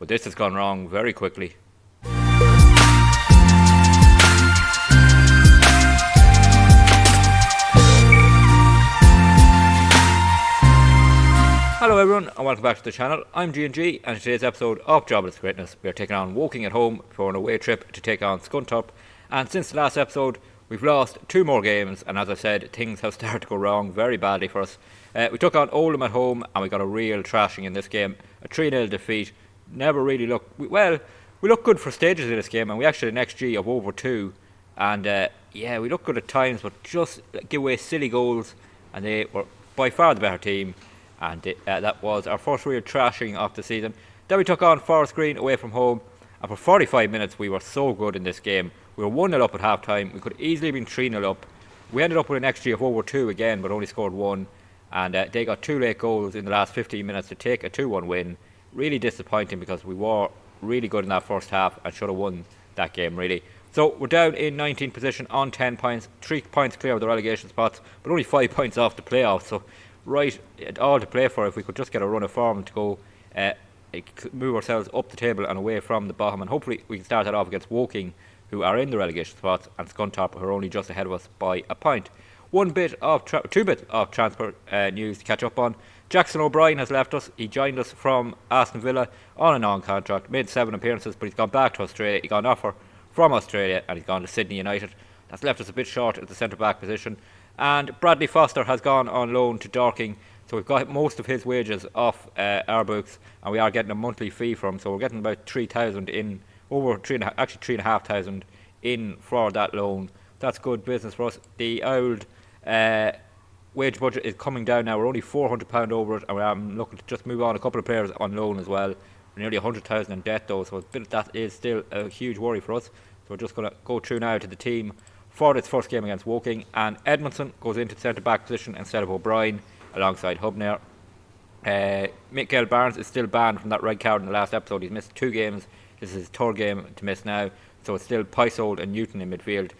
but this has gone wrong very quickly. Hello everyone and welcome back to the channel. I'm G&G and in today's episode of Jobless Greatness we are taking on Woking at home for an away trip to take on Scunthorpe. And since the last episode we've lost 2 more games, and as I said, things have started to go wrong very badly for us. We took on Oldham at home and we got a real trashing in this game. A 3-0 defeat. Never really looked... we looked good for stages in this game, and we actually had an XG of over 2. And we looked good at times, but just give away silly goals, and they were by far the better team. And that was our first real trashing of the season. Then we took on Forest Green away from home, and for 45 minutes we were so good in this game. We were 1-0 up at half time. We could easily have been 3-0 up. We ended up with an XG of over 2 again, but only scored 1. And they got 2 late goals in the last 15 minutes to take a 2-1 win. Really disappointing because we were really good in that first half and should have won that game really. So we're down in 19th position on 10 points, 3 points clear of the relegation spots, but only 5 points off the playoffs. So right, all to play for if we could just get a run of form to go move ourselves up the table and away from the bottom, and hopefully we can start that off against Woking, who are in the relegation spots, and Scunthorpe, who are only just ahead of us by a point. Two bits of transfer news to catch up on. Jackson O'Brien has left us. He joined us from Aston Villa on a non-contract, made 7 appearances, but he's gone back to Australia. He got an offer from Australia and he's gone to Sydney United. That's left us a bit short at the centre-back position. And Bradley Foster has gone on loan to Dorking, so we've got most of his wages off our books, and we are getting a monthly fee from him, so we're getting about 3,000 in, over 3,500 in for that loan. That's good business for us. The old wage budget is coming down now. We're only £400 over it, and I'm looking to just move on a couple of players on loan as well. We're nearly 100,000 in debt though, so that is still a huge worry for us. So we're just going to go through now to the team for its first game against Woking, and Edmondson goes into the centre-back position instead of O'Brien alongside Hubner. Mikael Barnes is still banned from that red card in the last episode. He's missed 2 games. This is his 3rd game to miss now, so it's still Paisold and Newton in midfield.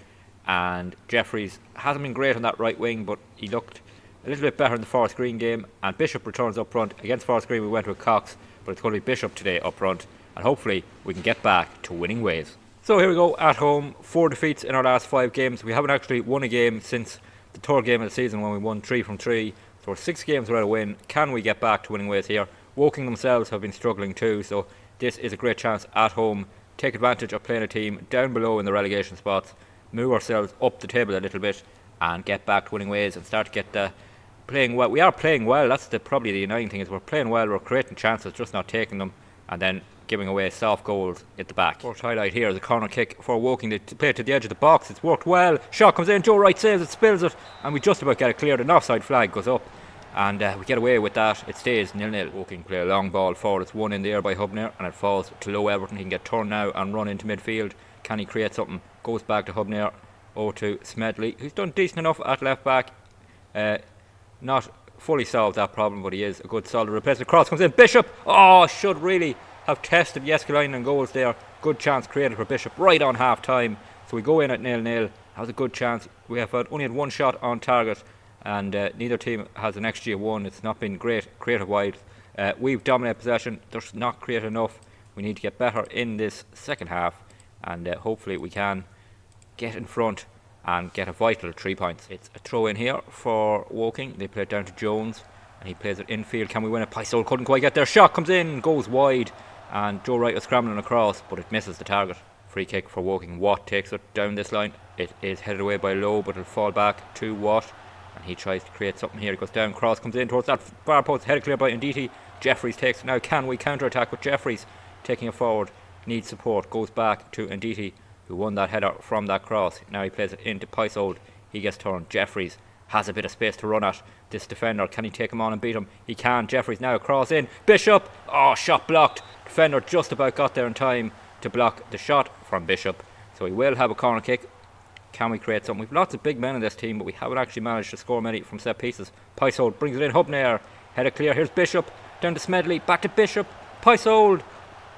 And Jeffries hasn't been great on that right wing, but he looked a little bit better in the Forest Green game. And Bishop returns up front. Against Forest Green we went with Cox, but it's going to be Bishop today up front, and hopefully we can get back to winning ways. So here we go, at home, 4 defeats in our last 5 games. We haven't actually won a game since the 3rd game of the season when we won 3 from 3. So we're 6 games without a win. Can we get back to winning ways here? Woking themselves have been struggling too, so this is a great chance at home. Take advantage of playing a team down below in the relegation spots, move ourselves up the table a little bit, and get back to winning ways and start to get playing well. We are playing well. That's probably the annoying thing, is we're playing well, we're creating chances, just not taking them, and then giving away soft goals at the back. First highlight here is a corner kick for Woking. They play it to the edge of the box. It's worked well. Shot comes in. Joe Wright saves it, spills it, and we just about get it cleared. An offside flag goes up, and we get away with that. It stays 0-0. Woking play a long ball forward. It's won in the air by Hubner, and it falls to Low Everton. He can get turned now and run into midfield. Can he create something? Goes back to Hubner. Over to Smedley, who's done decent enough at left back. Not fully solved that problem, but he is a good solid replacement. Cross comes in. Bishop! Oh, should really have tested Jeskalainen and goals there. Good chance created for Bishop right on half time. So we go in at 0-0. That was a good chance. We have only had 1 shot on target, and neither team has an XG of 1. It's not been great creative wise. We've dominated possession. They're not creative enough. We need to get better in this second half, and hopefully we can get in front and get a vital 3 points. It's a throw in here for Woking. They play it down to Jones, and he plays it infield. Can we win it? Paisold couldn't quite get there. Shot comes in, goes wide, and Joe Wright was scrambling across, but it misses the target. Free kick for Woking. Watt takes it down this line. It is headed away by Lowe, but it'll fall back to Watt, and he tries to create something here. He goes down, cross comes in towards that far post, headed clear by Ndidi. Jeffries takes it now. Can we counter attack with Jeffries taking it forward? Needs support. Goes back to Ndidi, who won that header from that cross. Now he plays it into Paisold. He gets turned. Jeffries has a bit of space to run at. This defender, can he take him on and beat him? He can. Jeffries now cross in. Bishop! Oh, shot blocked. Defender just about got there in time to block the shot from Bishop. So he will have a corner kick. Can we create something? We've lots of big men in this team, but we haven't actually managed to score many from set pieces. Paisold brings it in. Hubner. Header clear. Here's Bishop. Down to Smedley. Back to Bishop. Paisold.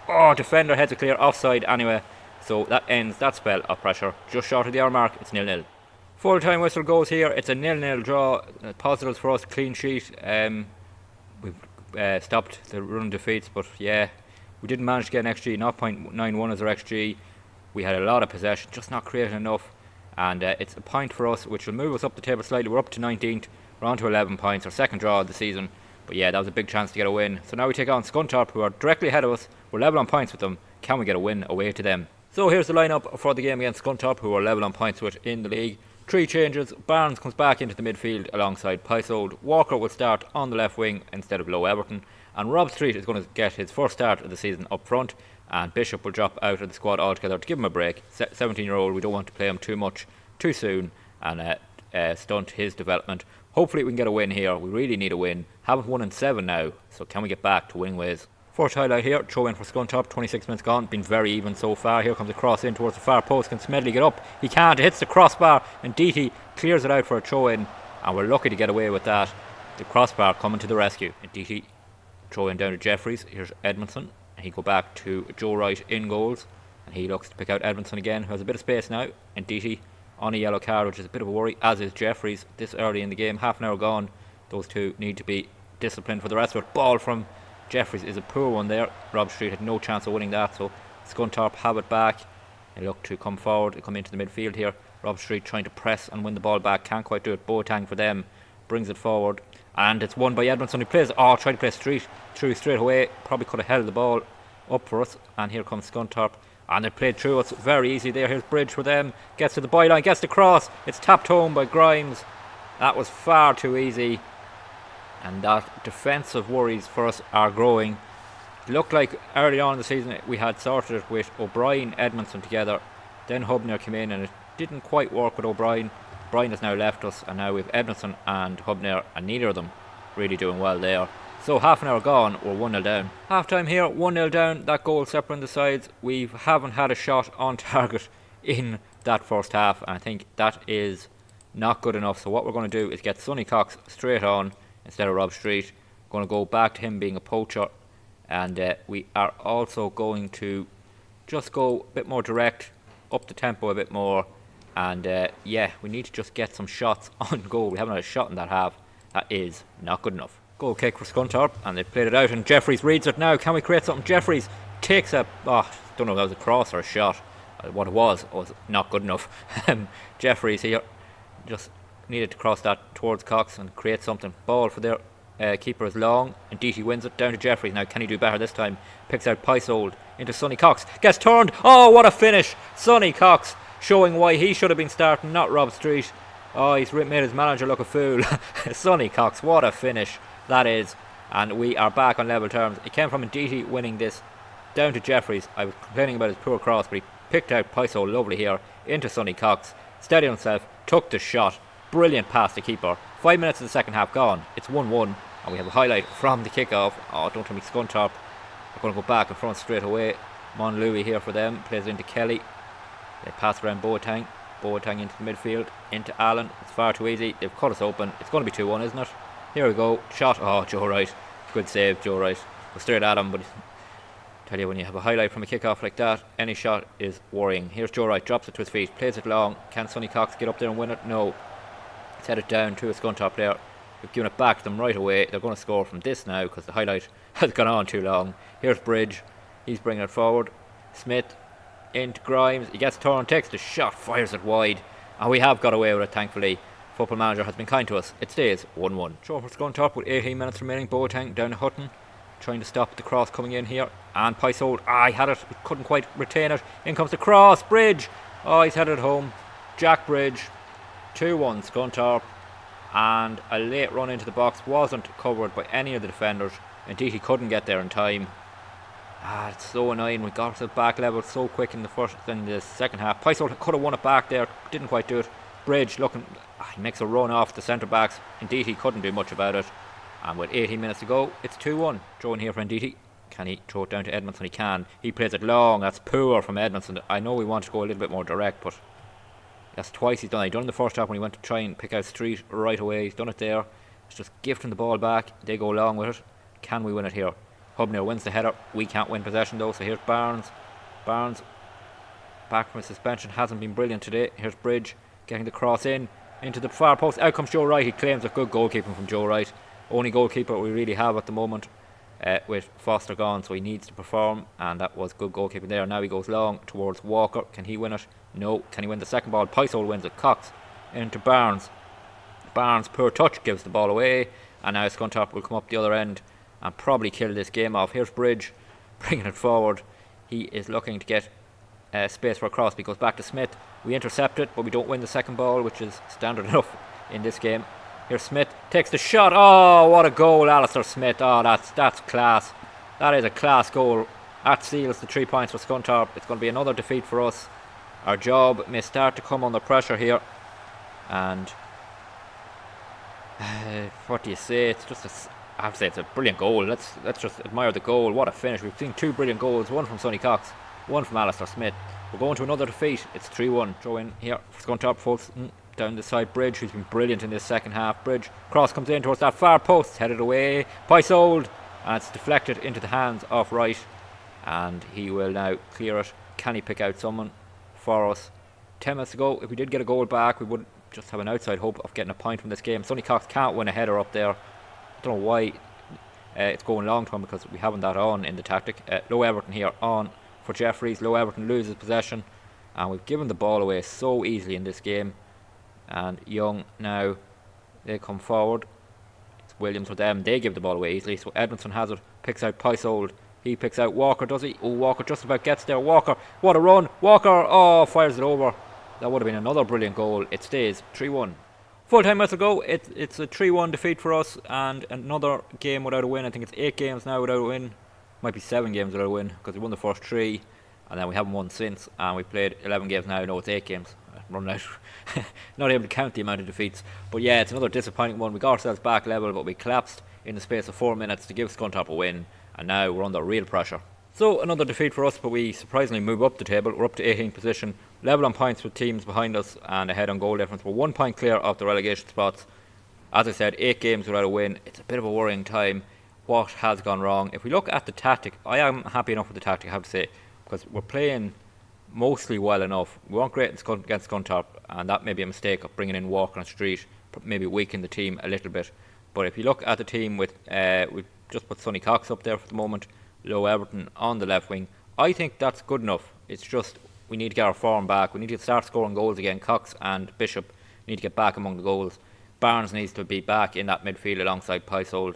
Oh, defender heads it clear. Offside anyway. So that ends that spell of pressure. Just short of the hour mark. It's 0-0. Full time whistle goes here. It's a 0-0 draw. Positives for us. Clean sheet. We've stopped the run defeats, but yeah, We didn't manage to get an XG, 0.91 as our XG. We had a lot of possession, just not creating enough. And it's a point for us, which will move us up the table slightly. We're up to 19th. We're on to 11 points, our second draw of the season. But yeah, that was a big chance to get a win. So now we take on Scunthorpe, who are directly ahead of us. We're level on points with them. Can we get a win away to them? So here's the lineup for the game against Scunthorpe, who are level on points with in the league. 3 changes. Barnes comes back into the midfield alongside Pysold. Walker will start on the left wing instead of Low Everton. And Rob Street is going to get his first start of the season up front. And Bishop will drop out of the squad altogether to give him a break. 17-year-old, we don't want to play him too much too soon and stunt his development. Hopefully we can get a win here. We really need a win. Haven't won in 7 now, so can we get back to winning ways? First highlight here, throw in for Scunthorpe, 26 minutes gone, been very even so far. Here comes a cross in towards the far post. Can Smedley get up? He can't, it hits the crossbar and Deety clears it out for a throw in, and we're lucky to get away with that. The crossbar coming to the rescue, and Deety throw in down to Jeffries. Here's Edmondson, and he go back to Joe Wright in goals, and he looks to pick out Edmondson again, who has a bit of space now, and Deety on a yellow card, which is a bit of a worry, as is Jeffries this early in the game. Half an hour gone, those two need to be disciplined for the rest of it. Ball from Jeffries is a poor one there. Rob Street had no chance of winning that, so Scunthorpe have it back. They look to come forward, they come into the midfield here. Rob Street trying to press and win the ball back, can't quite do it. Boateng for them, brings it forward, and it's won by Edmondson, who plays, tried to play Street through straight away, probably could have held the ball up for us. And here comes Scunthorpe, and they played through us very easy there. Here's Bridge for them, gets to the byline, gets the cross, it's tapped home by Grimes. That was far too easy, and that defensive worries for us are growing. It looked like early on in the season we had sorted it with O'Brien, Edmondson together, then Hubner came in and it didn't quite work with O'Brien. O'Brien has now left us, and now we have Edmondson and Hubner, and neither of them really doing well there. So half an hour gone, we're 1-0 down. Half time here, 1-0 down. That goal separating the sides. We haven't had a shot on target in that first half, and I think that is not good enough. So what we're going to do is get Sonny Cox straight on instead of Rob Street. We're going to go back to him being a poacher, and we are also going to just go a bit more direct, up the tempo a bit more, and yeah, we need to just get some shots on goal. We haven't had a shot in that half. That is not good enough. Goal kick for Scunthorpe, and they played it out, and Jeffries reads it now. Can we create something? Jeffries takes a, don't know if that was a cross or a shot. What it was not good enough. Jeffries here just needed to cross that towards Cox and create something. Ball for their keeper is long, and Deety wins it down to Jeffries. Now can he do better this time? Picks out Pysold into Sonny Cox, gets turned. Oh, what a finish! Sonny Cox showing why he should have been starting, not Rob Street. Oh, he's made his manager look a fool. Sonny Cox, what a finish that is. And we are back on level terms. It came from Deety winning this down to Jeffries. I was complaining about his poor cross, but he picked out Pyso lovely here into Sonny Cox, steadied himself, took the shot, brilliant pass to keeper. 5 minutes of the second half gone, it's 1-1, and we have a highlight from the kickoff. Oh, don't tell me Scunthorpe are going to go back in front straight away. Monlouis here for them, plays into Kelly. They pass around Boateng into the midfield, into Allen. It's far too easy, they've cut us open. It's going to be 2-1, isn't it? Here we go, shot. Oh, Joe Wright, good save, Joe Wright. We're straight at him, but tell you, when you have a highlight from a kickoff like that, any shot is worrying. Here's Joe Wright, drops it to his feet, plays it long. Can Sonny Cox get up there and win it? No. Let's head it down to a Scunthorpe player. We've given it back to them right away. They're going to score from this now because the highlight has gone on too long. Here's Bridge, he's bringing it forward. Smith into Grimes, he gets turned, takes the shot, fires it wide, and we have got away with it, thankfully. Footballmanager has been kind to us. It stays 1-1. Throw for Scunthorpe with 18 minutes remaining. Boateng down to Hutton, trying to stop the cross coming in here. And Pysold, he had it, he couldn't quite retain it. In comes the cross, Bridge. Oh, he's headed home. Jack Bridge, 2-1 Scunthorpe. And a late run into the box wasn't covered by any of the defenders. Indeed, he couldn't get there in time. It's so annoying. We got it back level so quick in the second half. Pysold could have won it back there, didn't quite do it. Bridge looking, he makes a run off the centre backs. Indeed, he couldn't do much about it. And with 18 minutes to go, it's 2-1. Throw in here for Indeed. Can he throw it down to Edmondson? He can. He plays it long. That's poor from Edmondson. I know we want to go a little bit more direct, but that's twice he's done it. He done it in the first half when he went to try and pick out Street right away. He's done it there. It's just gifting the ball back. They go along with it. Can we win it here? Hubner wins the header. We can't win possession though. So here's Barnes. Barnes, back from his suspension, hasn't been brilliant today. Here's Bridge, getting the cross into the far post. Out comes Joe Wright. He claims a good goalkeeping from Joe Wright. Only goalkeeper we really have at the moment. with Foster gone, so he needs to perform, and that was good goalkeeping there. Now he goes long towards Walker. Can he win it? No. Can he win the second ball? Pysol wins it. Cox into Barnes. Barnes, poor touch, gives the ball away, and now Scunthorpe will come up the other end and probably kill this game off. Here's Bridge bringing it forward. He is looking to get space for a cross. He goes back to Smith. We intercept it, but we don't win the second ball, which is standard enough in this game. Here's Smith, takes the shot. Oh, what a goal, Alistair Smith. Oh, that's class. That is a class goal. That seals the 3 points for Scunthorpe. It's going to be another defeat for us. Our job may start to come under pressure here. And what do you say? It's just I have to say it's a brilliant goal. Let's just admire the goal. What a finish. We've seen 2 brilliant goals. One from Sonny Cox, one from Alistair Smith. We're going to another defeat. It's 3-1. Throw in here for Scunthorpe, folks. Down the side, Bridge, who's been brilliant in this second half. Bridge, cross comes in towards that far post, headed away. Pysol, and it's deflected into the hands of Wright. And he will now clear it. Can he pick out someone for us? 10 minutes ago, if we did get a goal back, we would just have an outside hope of getting a point from this game. Sonny Cox can't win a header up there. I don't know why it's going long to him, because we haven't that on in the tactic. Low Everton here on for Jeffries. Low Everton loses possession, and we've given the ball away so easily in this game. And Young now, they come forward. It's Williams with them. They give the ball away easily. So Edmondson has it, picks out Pysol. He picks out Walker, does he? Oh, Walker just about gets there. Walker, what a run. Walker, oh, fires it over. That would have been another brilliant goal. It stays 3-1. Full-time minutes ago, it's a 3-1 defeat for us, and another game without a win. I think it's 8 games now without a win. Might be 7 games without a win, because we won the first 3, and then we haven't won since. And we played 11 games now. No, it's 8 games. Run out. Not able to count the amount of defeats. But yeah, it's another disappointing one. We got ourselves back level, but we collapsed in the space of 4 minutes to give Scunthorpe a win, and now we're under real pressure. So another defeat for us, but we surprisingly move up the table. We're up to 18th position, level on points with teams behind us, and ahead on goal difference. We're 1 point clear of the relegation spots. As I said, 8 games without a win. It's a bit of a worrying time. What has gone wrong? If we look at the tactic, I am happy enough with the tactic, I have to say, because we're playing mostly well enough. We weren't great against Scunthorpe, and that may be a mistake of bringing in Walker and Street, maybe weaken the team a little bit. But if you look at the team with, we've just put Sonny Cox up there for the moment, Low Everton on the left wing. I think that's good enough. It's just we need to get our form back. We need to start scoring goals again. Cox and Bishop need to get back among the goals. Barnes needs to be back in that midfield alongside Pysol,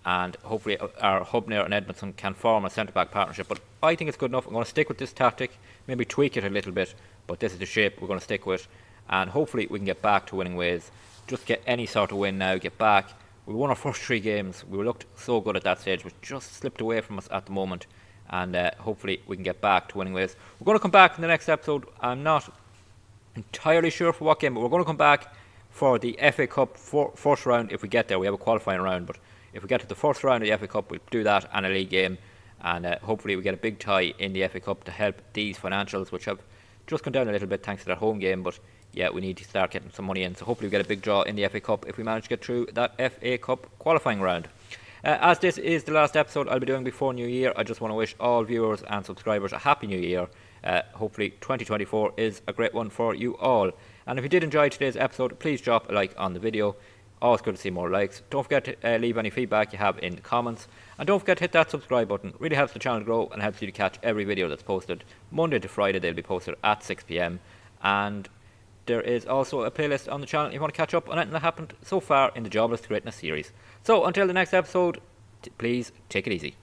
and hopefully our Hubner and Edmondson can form a centre-back partnership. But I think it's good enough. I'm going to stick with this tactic, maybe tweak it a little bit, but this is the shape we're going to stick with, and hopefully we can get back to winning ways. Just get any sort of win now, get back. We won our first 3 games. We looked so good at that stage, which just slipped away from us at the moment, and hopefully we can get back to winning ways. We're going to come back in the next episode. I'm not entirely sure for what game, but we're going to come back for the FA Cup first round if we get there. We have a qualifying round, but if we get to the first round of the FA Cup, we'll do that and a league game, and hopefully we get a big tie in the FA Cup to help these financials, which have just gone down a little bit thanks to their home game. But yeah, we need to start getting some money in, so hopefully we get a big draw in the FA Cup if we manage to get through that FA Cup qualifying round. As this is the last episode I'll be doing before New Year, I just want to wish all viewers and subscribers a happy New Year. Hopefully 2024 is a great one for you all. And if you did enjoy today's episode, please drop a like on the video. Always good to see more likes. Don't forget to leave any feedback you have in the comments. And don't forget to hit that subscribe button. It really helps the channel grow and helps you to catch every video that's posted. Monday to Friday they'll be posted at 6 PM. And there is also a playlist on the channel if you want to catch up on anything that happened so far in the Jobless to Greatness series. So until the next episode, please take it easy.